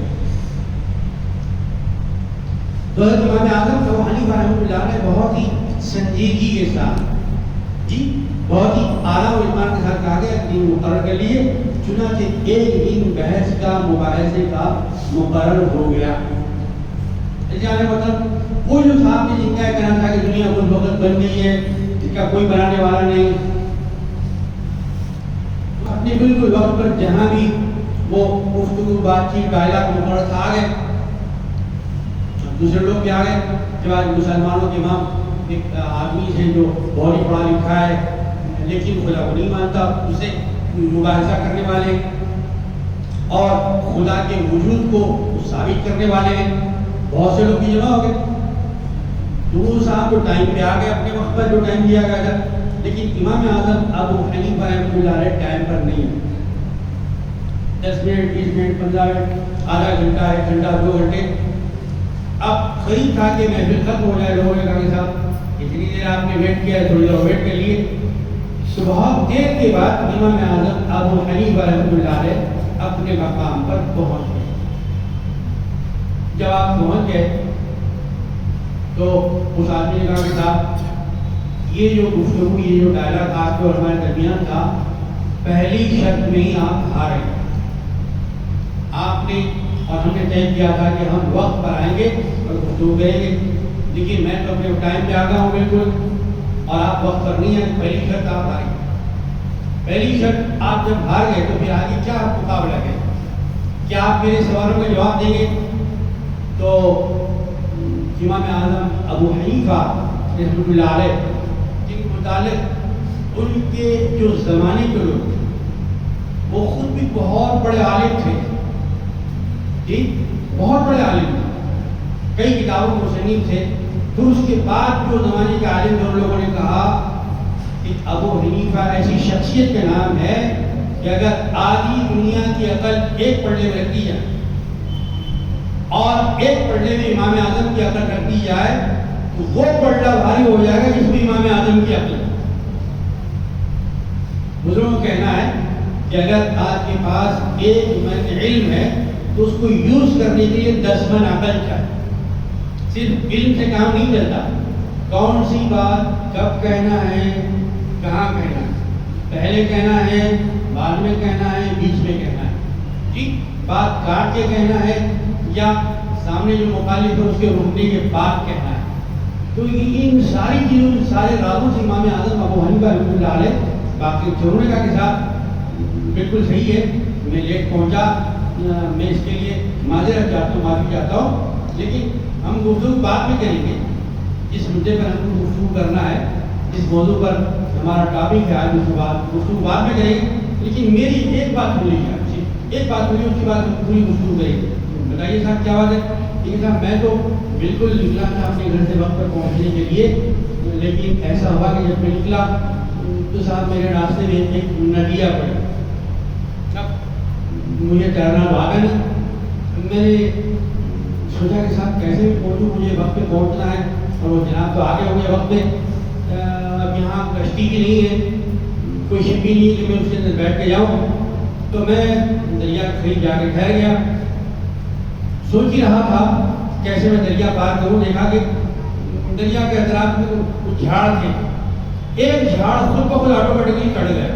A: تو حضرت امام اعظم ابو حنیفہ رحمۃ اللہ نے بہت ہی سنجیدگی کے ساتھ، بہت ہی اعلیٰ و اطمینان کے ساتھ کہا گیا دین مقرر کر لیے، چنانچہ ایک دن بحث کا، مباحثے کا مقرر ہو گیا۔ مطلب وہ جو صاحب نے جن کا کہنا تھا کہ دنیا کچھ وقت بن گئی ہے، جس کا کوئی بنانے والا نہیں، اپنے بالکل وقت پر جہاں بھی وہ گفتگو، بات چیت، ڈائلاگ مقرر تھا آ گئے، دوسرے لوگ بھی آ گئے۔ جب آج مسلمانوں کے امام ایک آدمی سے جو بہت ہی پڑھا لکھا ہے لیکن خدا کو نہیں مانتا، اسے مباحثہ کرنے والے اور خدا کے وجود کو ثابت کرنے والے ہیں، بہت سے لوگ بھی جمع ہو گئے۔ تو صاحب جو ٹائم پہ آ گئے، اپنے وقت پر جو ٹائم دیا گیا تھا، لیکن امام اعظم ابو حنیفہ رحمۃ اللہ علیہ ٹائم پر نہیں ہے۔ 10 منٹ، 20 منٹ، 15 منٹ، آدھا گھنٹہ، 1 گھنٹہ، 2 گھنٹے، اب خرید تھا کہ محفل ختم ہو جائے، لوگوں نے کہا کہ صاحب اتنی دیر آپ نے ویٹ کیا ہے، تھوڑی دیر ویٹ کر لیے۔ بہت دیر کے بعد امام اعظم ابو حنیفہ رحمۃ اللہ علیہ اپنے مقام پر پہنچ گئے۔ جب آپ پہنچ گئے تو اس آدمی نے کہا کہ صاحب یہ جو گفتگو، یہ جو ڈائلاگ آپ کو ہمارے درمیان تھا، پہلی شرط میں ہی آپ ہارے۔ آپ نے اور ہم نے طے کیا تھا کہ ہم وقت پر آئیں گے اور گفتگو کریں گے، لیکن میں تو اپنے ٹائم پہ آ گیا ہوں بالکل، اور آپ وقت پر نہیں ہیں۔ پہلی شرط آپ ہارے۔ پہلی شرط آپ جب ہار گئے تو پھر آگے کیا مقابلہ ہے؟ کیا آپ میرے سوالوں کا جواب دیں گے؟ تو امام اعظم ابو حنیفہ رحمۃ اللہ علیہ، جن کے متعلق ان کے جو زمانے کے لوگ تھے، وہ خود بھی بہت بڑے عالم تھے، جی بہت بڑے عالم تھے، کئی کتابوں کے مصنف تھے۔ پھر اس کے بعد جو زمانے کے عالم تھے، ان لوگوں نے کہا کہ ابو حنیفہ ایسی شخصیت کا نام ہے کہ اگر آدھی دنیا کی عقل ایک پلڑے میں رکھ دی جائے اور ایک پلڑے میں امام اعظم کی عقل رکھ دی جائے تو وہ پلڑا بھاری ہو جائے گا جس میں امام اعظم کی عقل ہے۔ بزرگوں کا کہنا ہے کہ اگر آپ کے پاس ایک من علم ہے تو اس کو یوز کرنے کے لیے 10 من عقل چاہیے۔ صرف علم سے کام نہیں چلتا، کون سی بات کب کہنا ہے، کہاں کہنا ہے، پہلے کہنا ہے، بعد میں کہنا ہے، بیچ میں کہنا ہے، جی بات کاٹ کے کہنا ہے یا سامنے جو مخالف ہے اس کے رکنے کے بعد کہنا ہے۔ تو ان ساری چیزوں، ان سارے رازوں سے امام اعظم ابو حنیفہ رحمۃ اللہ علیہ باقی چھوڑنے کا کے ساتھ بالکل صحیح ہے، میں لیٹ پہنچا، میں اس کے لیے معذرت چاہتا ہوں، معافی چاہتا ہوں، لیکن ہم گفتگو بعد میں کریں گے۔ جس مدعے پر ہم کو گفتگو کرنا ہے، جس موضوع پر ہمارا ٹاپک ہے آج، اس کے بعد گفتگو بعد میں کریں گے، لیکن میری ایک بات سن لیجیے، آپ سے ایک بات سنیے، اس کے بعد پوری گفتگو کریں گے۔ بتائیے صاحب کیا بات ہے؟ ٹھیک ہے صاحب، میں تو بالکل نکلا تھا اپنے گھر سے وقت پر پہنچنے کے لیے، لیکن ایسا ہوا کہ جب میں نکلا تو صاحب میرے راستے میں ایک ندیہ پڑی۔ اب مجھے تیرنا تو آگا نہیں، میں نے سوچا کہ صاحب کیسے بھی پہنچوں، مجھے وقت پہ پہنچنا ہے، اور وہ جناب تو آگے ہو گئے وقت پہ، اب یہاں کشتی بھی نہیں ہے، کوئی شپ بھی نہیں ہے کہ میں اس کے اندر بیٹھ کے جاؤں، تو میں دریا کے قریب جا کے ٹھہر گیا۔ سوچ ہی رہا تھا کیسے میں دریا پار کروں، دیکھا کہ دریا کے اطراف میں کچھ جھاڑ تھے، ایک جھاڑ خود بخود آٹومیٹکلی کٹ گیا،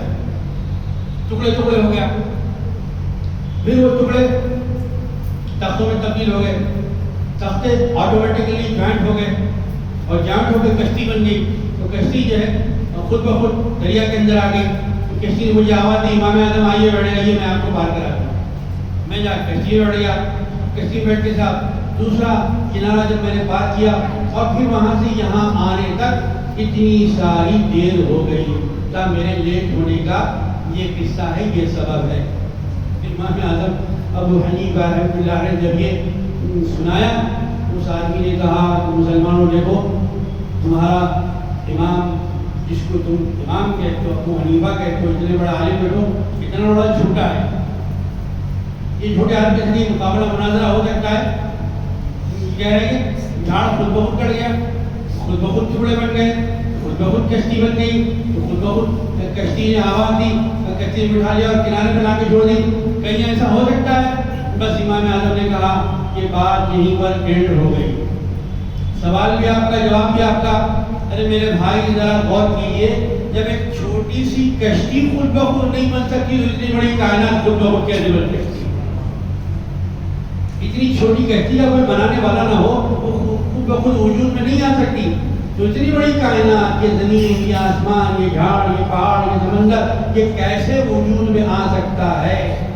A: ٹکڑے ٹکڑے ہو گیا، پھر وہ ٹکڑے تختوں میں تبدیل ہو گئے، تختے آٹومیٹکلی جوائنٹ ہو گئے، اور جوائنٹ ہو کے کشتی بن گئی، تو کشتی جو ہے خود بخود دریا کے اندر آ گئی۔ تو کشتی نے مجھے آواز دی، امام اعظم آئیے بیٹھے گا، یہ میں آپ کو پار کراتا ہوں۔ میں جا کشتی میں بیٹھ گیا، کشتی بیٹھ کے ساتھ دوسرا کنارہ جب میں نے پار کیا، اور پھر وہاں سے یہاں آنے تک اتنی ساری دیر ہو گئی، میرے لیٹ ہونے کا یہ قصہ ہے، یہ سبب ہے۔ امام اعظم ابو حنیفہ رحمۃ اللہ علیہ جب یہ سنایا، اس آدمی نے کہا کہ مسلمانوں دیکھو، تمہارا امام جس کو تم امام کہتے ہو، ابو حنیفہ کہتے ہو، اتنے بڑا عالم بیٹھو، اتنا بڑا جھوٹا ہے. یہ جھوٹے عالم کے ذریعے مقابلہ مناظرہ ہو سکتا ہے؟ کہہ رہے ہیں جھاڑ خود بخود کٹ گیا، خود بخود ٹکڑے بن گئے، خود بخود کشتی بن گئی، تو خود بخود کشتی نے آواز دی، کشتی میں بٹھا لیا اور کنارے پہ لا کے چھوڑ دی. کہیں ایسا ہو سکتا ہے؟ بس امام اعظم نے کہا کہ بات یہیں پر اینڈ ہو گئی. سوال بھی آپ کا، جواب بھی آپ کا. ارے میرے بھائی ذرا غور کیجیے، جب ایک چھوٹی سی کشتی خود بخود نہیں بن سکتی تو اتنی بڑی کائنات خود بخود کیسے بن سکتی؟ اتنی چھوٹی کشتی کا کوئی بنانے والا نہ ہو وہ خود بخود وجود میں نہیں آ سکتی. تو اتنی بڑی کائنات، یہ زمین، یہ آسمان، یہ جھاڑ، یہ پہاڑ، یہ سمندر، یہ کیسے وجود میں آ سکتا ہے؟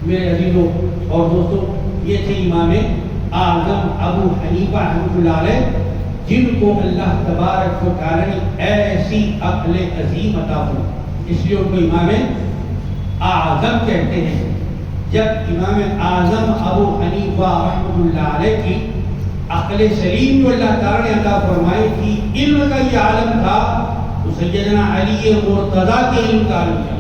A: میرے عزیزوں اور دوستوں، یہ تھے امام اعظم ابو حنیفہ رحمۃ اللہ علیہ، جن کو اللہ تبارک و تعالی نے ایسی عقل عظیم عطا کی، اس لیے ان کو امام اعظم کہتے ہیں. جب امام اعظم ابو حنیفہ رحمۃ اللہ علیہ کی عقل سلیم جو اللہ تعالیٰ نے عطا فرمائی تھی، علم کا یہ عالم تھا، تو سیدنا علی مرتضیٰ کے علم کا عالم تھا.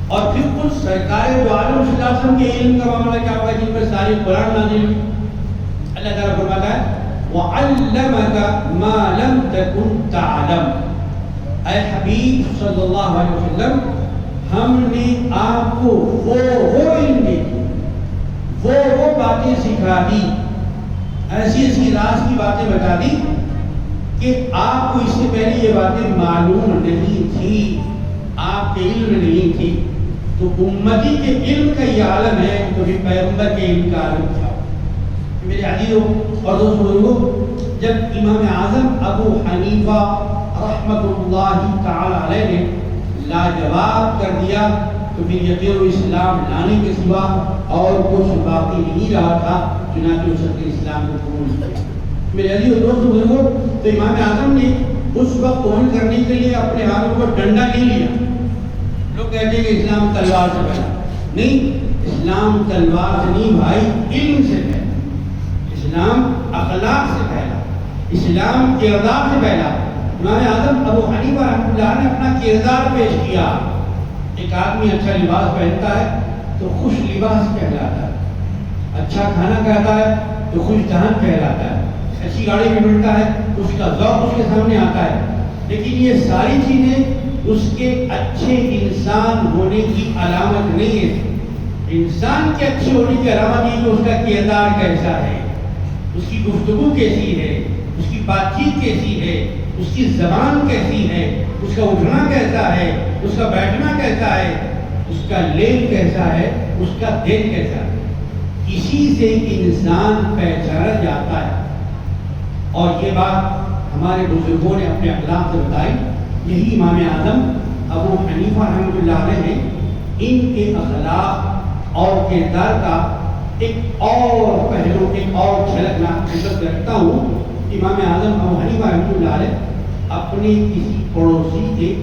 A: اور پھر کچھ سرکار دو عالم صلی اللہ علیہ وسلم کے علم کا معاملہ کیا ہوگا، جن پر ساری قرآن نازل ہوئی. اللہ تعالیٰ فرماتا ہے وَعَلَّمَكَ مَا لَمْ تَكُنْ تَعْلَمْ. اے حبیب صلی اللہ علیہ وسلم، ہم نے آپ کو وہ علم دی، وہ باتیں سکھا دی، ایسی ایسی راز کی باتیں بتا دی کہ آپ کو اس سے پہلے یہ باتیں معلوم نہیں تھی، آپ کے علم نہیں تھی. تو امتی کے علم کا یہ عالم ہے، تو پھر پیغمبر کے علم کا عالم تھا. میرے عزیزوں اور دوستوں، جب امام اعظم ابو حنیفہ رحمۃ اللہ تعالی علیہ نے لاجواب کر دیا، تو پھر یقین اسلام لانے کے سوا اور کچھ باقی نہیں رہا تھا، چنانچہ اس نے اسلام کو قبول کیا. میرے عزیز و دوست بزرگوں، تو امام اعظم نے اس وقت قبول کرنے کے لیے اپنے ہاتھوں پر ڈنڈا نہیں لیا. لوگ کہتے ہیں کہ اسلام تلوار سے پہلا، نہیں، اسلام تلوار سے نہیں بھائی، علم سے پہلا. اسلام اخلاق سے پہلا، اسلام کردار سے پہلا. امام اعظم ابو حنیفہ رحمۃ اللہ نے اپنا کردار پیش کیا. ایک آدمی اچھا لباس پہنتا ہے تو خوش لباس کہلاتا ہے، اچھا کھانا کھاتا ہے تو خوش دہن کہلاتا ہے، اچھی گاڑی میں ملتا ہے تو اس کا ذوق اس کے سامنے آتا ہے. لیکن یہ ساری چیزیں اس کے اچھے انسان ہونے کی علامت نہیں ہے. انسان کے اچھے ہونے کی علامت یہ کہ اس کا کردار کیسا ہے، اس کی گفتگو کیسی ہے، اس کی بات چیت کیسی ہے، اس کی زبان کیسی ہے، اس کا اٹھنا کیسا ہے، اس کا بیٹھنا کیسا ہے، اس کا لیل کیسا ہے، اس کا دن کیسا ہے. اسی سے انسان پہچانا جاتا ہے. اور یہ بات ہمارے بزرگوں نے اپنے اخلاق سے بتائی. یہی امام اعظم ابو حنیفہ رحمۃ اللہ علیہ نے ان کے اخلاق اور کردار کا ایک اور پہلو، ایک اور جھلک میں خدمت کرتا ہوں. امام اعظم ابو حنیفہ رحمۃ اللہ علیہ اپنے کسی پڑوسی کے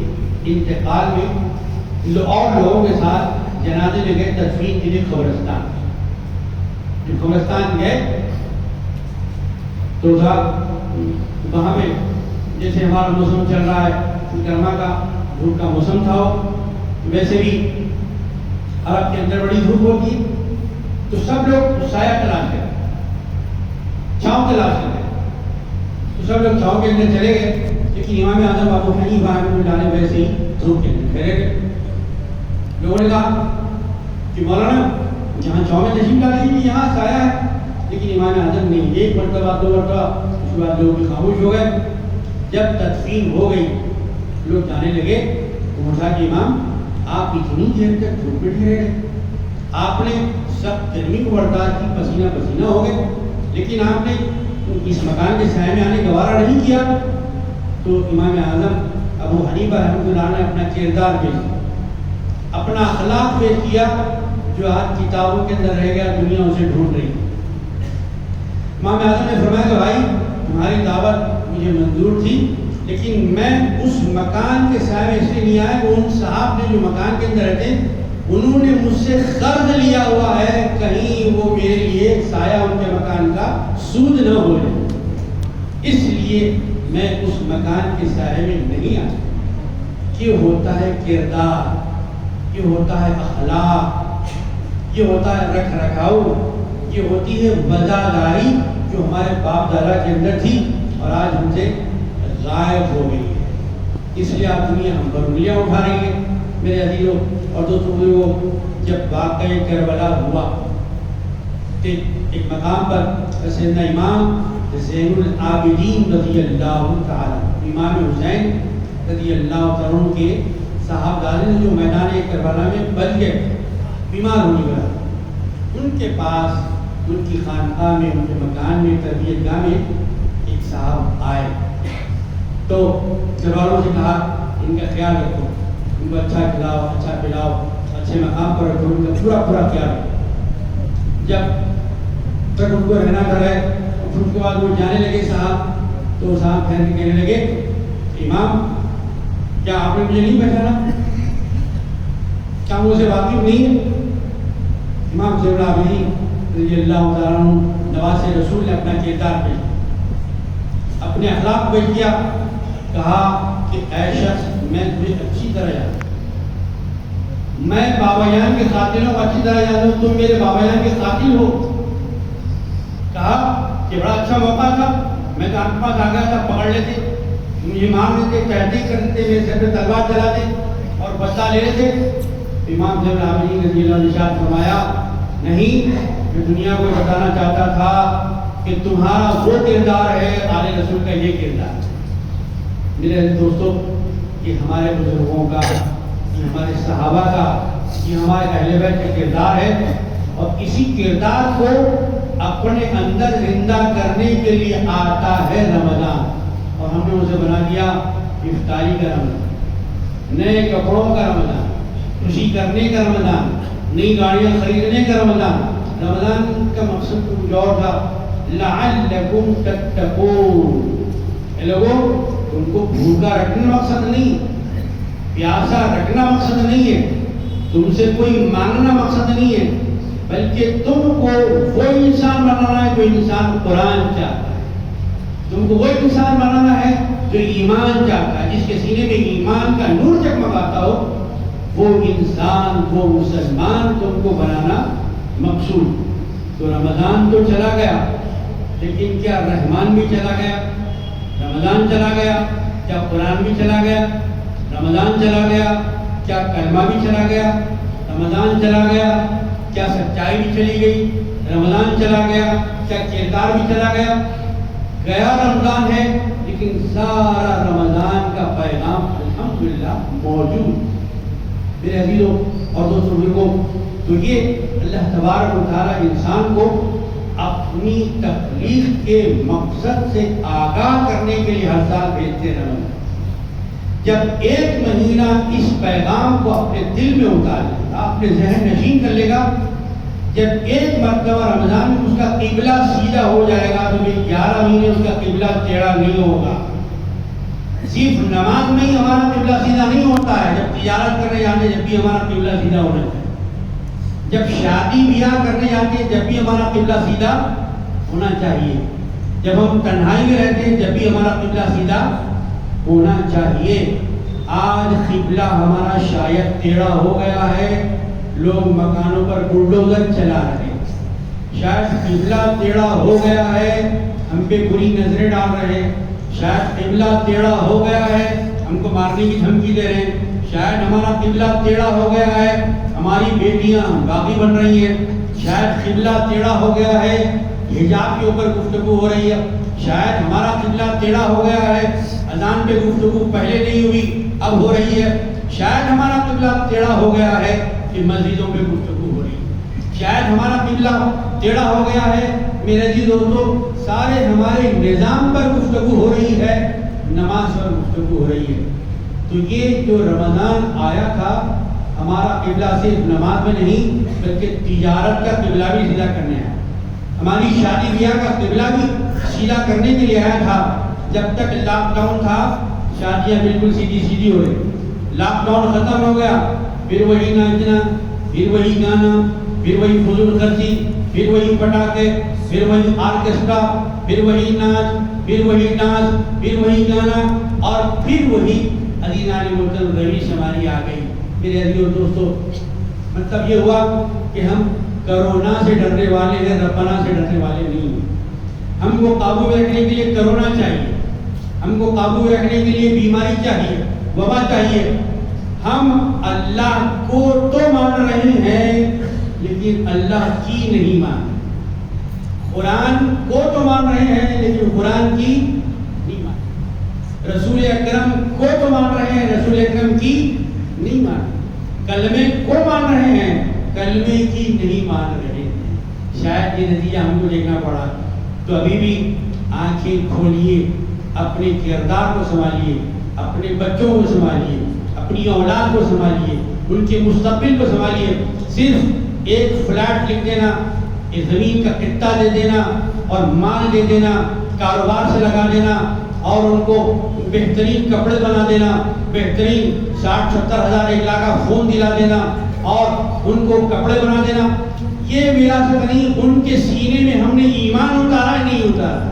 A: انتقال میں اور لوگوں کے ساتھ جنازے میں گئے تدفین کے لیے قبرستان. جب قبرستان گئے تو وہاں پہ جیسے ہمارا موسم چل رہا ہے، گرما کا دھوپ کا موسم تھا، ویسے بھی عرب کے اندر بڑی دھوپ ہوتی ہے، تو سب لوگ سایہ تلاش کرتے، چھاؤں تلاش کرتے، تو سب لوگ چھاؤں کے اندر چلے گئے. لیکن امام اعظم ابو حنیفہ رحمۃ اللہ علیہ ویسے ہی دھوپ کے اندر ٹھہرے گئے. لوگوں نے کہا کہ مولانا یہاں چھاؤں میں تشریف لا لیجیے، یہاں سایہ ہے. لیکن امام اعظم نے ایک مرتبہ، دو مرتبہ، اس کے بعد لوگ بھی خاموش ہو گئے. جب تدفین ہو گئی، لوگ جانے لگے تو کہا کہ امام آپ اتنی دیر تک دھوپ میں ٹھہرے رہے، آپ نے سخت گرمی کو برداشت کی، پسینہ پسینہ ہو گئے، لیکن آپ نے اس مکان کے سائے میں آنے گوارا نہیں کیا. تو امام اعظم ابو حنیفہ رحمۃ اللہ نے اپنا کردار پیش کیا، اپنا اخلاق پیش کیا، جو آج کتابوں کے اندر رہ گیا، دنیا اسے ڈھونڈ رہی. امام اعظم نے فرمایا کہ بھائی تمہاری دعوت مجھے منظور تھی، لیکن میں اس مکان کے سائے میں اس لیے نہیں آیا کہ ان صاحب نے جو مکان کے اندر رہتے انہوں نے مجھ سے قرض لیا ہوا ہے، کہیں وہ میرے لیے سایہ ان کے مکان کا سود نہ ہو جائے، اس لیے میں اس مکان کے سائے میں نہیں آتا۔ یہ ہوتا ہے کردار، یہ ہوتا ہے اخلاق، یہ ہوتا ہے رکھ رکھاؤ، یہ ہوتی ہے وفاداری جو ہمارے باپ دادا کے اندر تھی اور آج ہم سے غائب ہو گئی ہے۔ اس لیے آپ دنیا ہم پر انگلیاں اٹھا رہی ہیں۔ میرے عزیزوں اور دوستوں، وہ جب واقعہ کربلا ہوا تو ایک مقام پر سیدنا امام زین العابدین رضی اللہ تعالی، امام حسین رضی اللہ تعالیٰ کے صاحبزادے جو میدان کربلا میں بچ گئے، بیمار ہونے والا، ان کے پاس ان کی خانقاہ میں، ان کے مکان میں، تربیت گاہ میں ایک صاحب آئے تو گھر والوں سے کہا ان کا خیال رکھو، ان کو اچھا کھلاؤ، اچھا پلاؤ، اچھے مقام پر رکھو، ان کا پورا پورا خیال رکھو۔ جب تک ان کو رہنا کر رہے، اور اس کے بعد وہ جانے لگے صاحب، تو صاحب پھر کے کہنے لگے امام کیا آپ نے مجھے نہیں پہچانا؟ کیا مجھے واقف نہیں ہے؟ امام زین العابدین رضی اللہ تعالیٰ عنہ نواز رسول نے اپنا کردار پیش کیا، اپنے اخلاق پیش کیا، کہا کہ اے شخص میں تمہیں اچھی طرح جانتا ہوں، میں بابا جان کے قاتلوں کو اچھی طرح جانتا ہوں، تم میرے بابا جان کے قاتل ہو۔ کہا کہ بڑا اچھا موقع تھا، میں تو آپ کے پاس آ گیا تھا، پکڑ لیتے، مجھے مار لیتے، تحقیق کر دیتے، میرے سر پہ تلوار چلاتے اور بدلہ لے لیتے۔ امام زین العابدین رضی اللہ عنہ نے ارشاد فرمایا نہیں، میں دنیا کو بتانا چاہتا تھا کہ تمہارا وہ کردار ہے، آل رسول کا یہ کردار۔ میرے دوستو، یہ ہمارے بزرگوں کا، یہ ہمارے صحابہ کا، یہ ہمارے اہل بیت کا کردار ہے، اور اسی کردار کو اپنے اندر زندہ کرنے کے لیے آتا ہے رمضان، اور ہم نے اسے بنا دیا افطاری کا رمضان، نئے کپڑوں کا رمضان، خوشی کرنے کا رمضان، نئی گاڑیاں خریدنے کا رمضان۔ رمضان کا مقصد کچھ اور تھا، لعلکم تتقون، اے لوگوں ان کو بھوکا رکھنا مقصد نہیں، پیاسا رکھنا مقصد نہیں ہے، تم سے کوئی مانگنا مقصد نہیں ہے، بلکہ تم کو وہ انسان بنانا ہے جو انسان قرآن چاہتا ہے، تم کو وہ انسان بنانا ہے جو ایمان چاہتا ہے، جس کے سینے میں ایمان کا نور چمکاتا ہو، وہ انسان، وہ مسلمان تم کو بنانا مقصود۔ تو رمضان تو چلا گیا، لیکن کیا رحمان بھی چلا گیا؟ رمضان چلا گیا، کیا قرآن بھی چلا گیا؟ رمضان چلا گیا، کیا کلمہ بھی چلا گیا؟ رمضان چلا گیا، کیا سچائی بھی چلی گئی؟ رمضان چلا گیا، کیا کردار بھی چلا گیا؟ گیا رمضان ہے، لیکن سارا رمضان کا پیغام الحمدللہ موجود۔ میرے عزیزوں اور دوستوں بزرگوں، تو یہ اللہ تبارک و تعالیٰ انسان کو اپنی تخلیق کے مقصد سے آگاہ کرنے کے لیے ہر سال بھیجتے رہے۔ جب ایک مہینہ اس پیغام کو اپنے دل میں اتار لے گا، اپنے ذہن نشین کر لے گا، جب ایک مرتبہ رمضان میں اس کا قبلہ سیدھا ہو جائے گا، تو 11 مہینے اس کا قبلہ ٹیڑھا نہیں ہوگا۔ صرف نماز میں ہی ہمارا قبلہ سیدھا نہیں ہوتا ہے، جب تجارت کرنے جاتے جب بھی ہمارا قبلہ سیدھا ہونا چاہیے، جب شادی بیاہ کرنے جاتے ہیں جب بھی ہمارا قبلہ سیدھا ہونا چاہیے، جب ہم تنہائی میں رہتے ہیں جب بھی ہمارا قبلہ سیدھا ہونا چاہیے۔ آج قبلہ ہمارا شاید ٹیڑھا ہو گیا ہے، لوگ مکانوں پر بلڈوزر چلا رہے ہیں، شاید قبلہ ٹیڑھا ہو گیا ہے، ہم پہ بری نظریں ڈال رہے ہیں، شاید قبلہ ٹیڑھا ہو گیا ہے، ہم کو مارنے کی دھمکی دے رہے ہیں، شاید ہمارا قبلہ ٹیڑھا ہو گیا ہے، ہماری بیٹیاں باغی بن رہی ہیں، شاید قبلہ ٹیڑھا ہو گیا ہے، حجاب کے اوپر گفتگو ہو رہی ہے، شاید ہمارا قبلہ ٹیڑھا ہو گیا ہے، اذان پہ گفتگو پہلے نہیں ہوئی اب ہو رہی ہے، شاید ہمارا قبلہ ٹیڑھا ہو گیا ہے کہ مسجدوں پہ گفتگو ہو رہی ہے، شاید ہمارا قبلہ ٹیڑھا ہو گیا ہے میرے عزیز دوستو سارے ہمارے نظام پر گفتگو ہو رہی ہے، نماز پر گفتگو ہو رہی ہے۔ تو یہ جو رمضان آیا تھا ہمارا قبلہ صرف نماز میں نہیں بلکہ تجارت کا قبلہ بھی سیدھا کرنے آیا، ہماری شادی بیاہ کا قبلہ بھی سیدھا کرنے کے لیے آیا تھا۔ جب تک لاک ڈاؤن تھا شادیاں بالکل سیدھی سیدھی ہو رہی، لاک ڈاؤن ختم ہو گیا، پھر وہی ناچنا پھر وہی گانا، پھر وہی فضول خرچی، پھر وہی پٹاخے، پھر وہی آرکیسٹرا، پھر وہی ناچ، پھر وہی ڈانس، پھر وہی گانا، اور پھر وہی عزیزان محترم روش ہماری آ گئی۔ میرے عزیزوں دوستو، مطلب یہ ہوا کہ ہم کرونا سے ڈرنے والے ہیں، ربنا سے ڈرنے والے نہیں ہیں۔ ہم کو قابو میں رکھنے کے لیے کرونا چاہیے، ہم کو قابو میں رکھنے کے لیے بیماری چاہیے، وبا چاہیے۔ ہم اللہ کو تو مان رہے ہیں لیکن اللہ کی نہیں مان رہے، قرآن کو تو مان رہے ہیں لیکن قرآن کی نہیں مان رہے، رسول اکرم کو تو مان رہے ہیں، رسول اکرم کی نہیں مان رہے، کلمے کو مان رہے ہیں، کلمے کی نہیں مان رہے ہیں۔ شاید یہ نتیجہ ہم کو دیکھنا پڑا۔ تو ابھی بھی آنکھیں کھولیے، اپنے کردار کو سنبھالیے، اپنے بچوں کو سنبھالیے، اپنی اولاد کو سنبھالیے، ان کے مستقبل کو سنبھالیے۔ صرف ایک فلیٹ لکھ دینا، ایک زمین کا خطہ دے دینا اور مال دے دینا، کاروبار سے لگا دینا اور ان کو بہترین کپڑے بنا دینا، بہترین 60-70 ہزار 1 لاکھ کا فون دلا دینا اور ان کو کپڑے بنا دینا، یہ وراثت نہیں۔ ان کے سینے میں ہم نے ایمان اتارا ہے نہیں اتارا،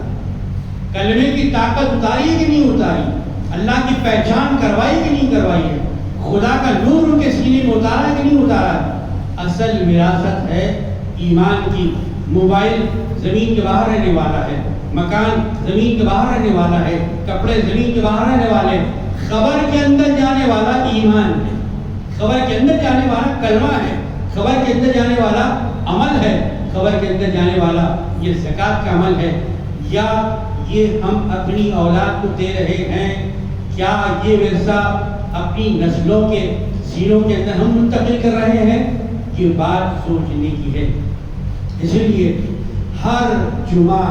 A: کلمے کی طاقت اتاری ہے کہ نہیں اتاری، اللہ کی پہچان کروائی کہ نہیں کروائی ہے، خدا کا نور ان کے سینے میں اتارا ہے کہ نہیں اتارا ہے۔ اصل وراثت ہے ایمان کی۔ موبائل زمین کے باہر رہنے والا ہے، مکان زمین کے باہر رہنے والا ہے، کپڑے زمین کے باہر رہنے والے، قبر کے اندر جانے والا ایمان ہے، قبر کے اندر جانے والا کلمہ ہے، قبر کے اندر جانے والا عمل ہے، قبر کے اندر جانے والا یہ زکوٰۃ کا عمل ہے۔ یا یہ ہم اپنی اولاد کو دے رہے ہیں، کیا یہ ورثہ اپنی نسلوں کے سینوں کے اندر ہم منتقل کر رہے ہیں؟ یہ بات سوچنے کی ہے۔ اس لیے ہر جمعہ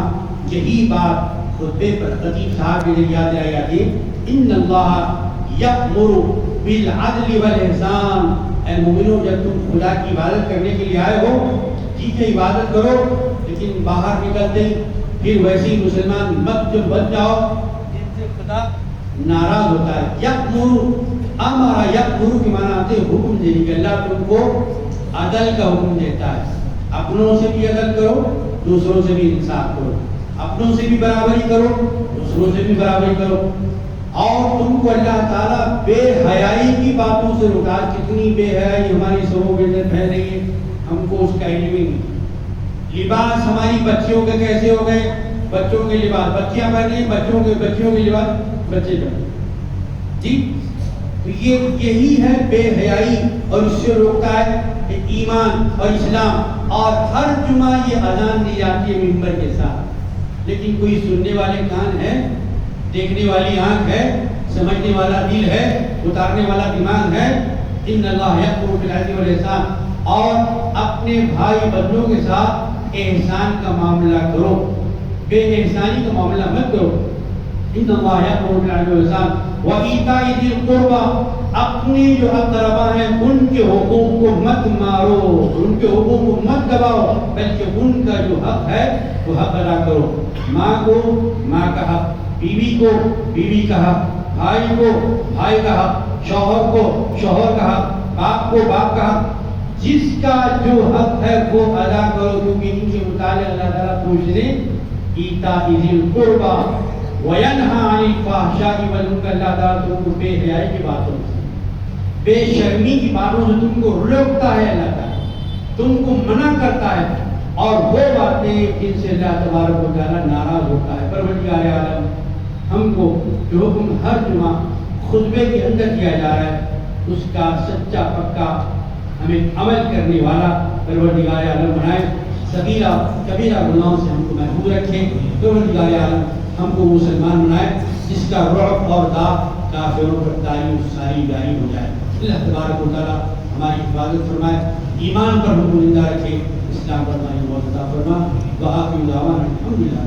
A: یہی بات خطبے پر خطیب صاحب کے لیے یاد دلائی جاتی ہے، ان اللہ یأمر بالعدل والاحسان۔ اے مومنوں، جب تم خدا کی عبادت کرنے کے لیے آئے ہو، ٹھیک ہے عبادت کرو، لیکن باہر نکلتے ہی پھر ویسے ہی مسلمان مت بن جاؤ جن سے خدا ناراض ہوتا ہے۔ یأمر، امر یأمر کے معنی آتے ہیں حکم دینے کے۔ اللہ تم کو عدل کا حکم دیتا ہے، اپنوں سے بھی عدل کرو، دوسروں سے بھی انصاف کرو، اپنوں سے بھی برابری کرو، دوسروں سے بھی برابری کرو۔ اور تم کو اللہ تعالیٰ بے حیائی کی باتوں سے روکا۔ کتنی بے حیائی ہماری سبوں کے اندر پھیل رہی ہے، ہم کو اس کا علم ہی نہیں۔ لباس ہماری بچیوں کے کیسے ہو گئے، بچوں کے لباس بچیاں پہن رہی ہیں، بچوں کے لباس بچے پہن جی۔ تو یہی ہے بے حیائی، اور اس سے روکتا ہے ایمان اور اسلام۔ اور ہر جمعہ یہ اذان دی جاتی ہے ممبر کے ساتھ، لیکن کوئی سننے والے کان ہے، دیکھنے والی آنکھ ہے، سمجھنے والا دل ہے، اتارنے والا دماغ ہے۔ ان اللہ یأمر بالعدل والاحسان، اور اپنے بھائی بندوں کے ساتھ احسان کا معاملہ کرو، بے احسانی کا معاملہ مت کرو۔ ان اللہ یأمر بالعدل والاحسان وایتاء ذی القربى، اپنے جو اقربا ہیں ان کے حقوق کو مت مارو، ان کے حقوق کو مت دباؤ، بلکہ ان کا جو حق ہے وہ حق ادا کرو۔ ماں کو ماں کا حق، بیوی کو بیوی کا حق، بھائی کو بھائی کا حق، شوہر کو شوہر کا حق، باپ کو باپ کا حق۔ جس کا جو حق ہے وہ ادا کرو، کیونکہ ان کے متعلق اللہ تعالیٰ پوچھ رہے ایتاء ذی القربى وینہی عن الفحشاء والمنکر۔ اللہ تعالیٰ تم کو بے حیائی کی باتوں سے، بے شرمی کی باتوں سے تم کو روکتا ہے، اللہ تعالیٰ تم کو منع کرتا ہے، اور وہ باتیں جن سے اللہ تبارک و تعالیٰ ناراض ہوتا ہے۔ پروردگار عالم ہم کو جو حکم ہر جمعہ خطبے کے اندر کیا جا رہا ہے اس کا سچا پکا ہمیں عمل کرنے والا پروردگار عالم بنائے، صغیرہ کبیرہ گناہوں سے ہم کو محفوظ رکھے۔ پروردگار عالم ہم کو مسلمان بنائے جس کا رعب اور داغ کافروں پر دائم ساری جاری ہو جائے۔ اللہ تبارک و تعالیٰ ہماری حفاظت فرمائے، ایمان پر ہم کو زندہ رکھے، اسلام پر ہماری موت عطا فرما۔ وآخر دعوانا الحمدللہ۔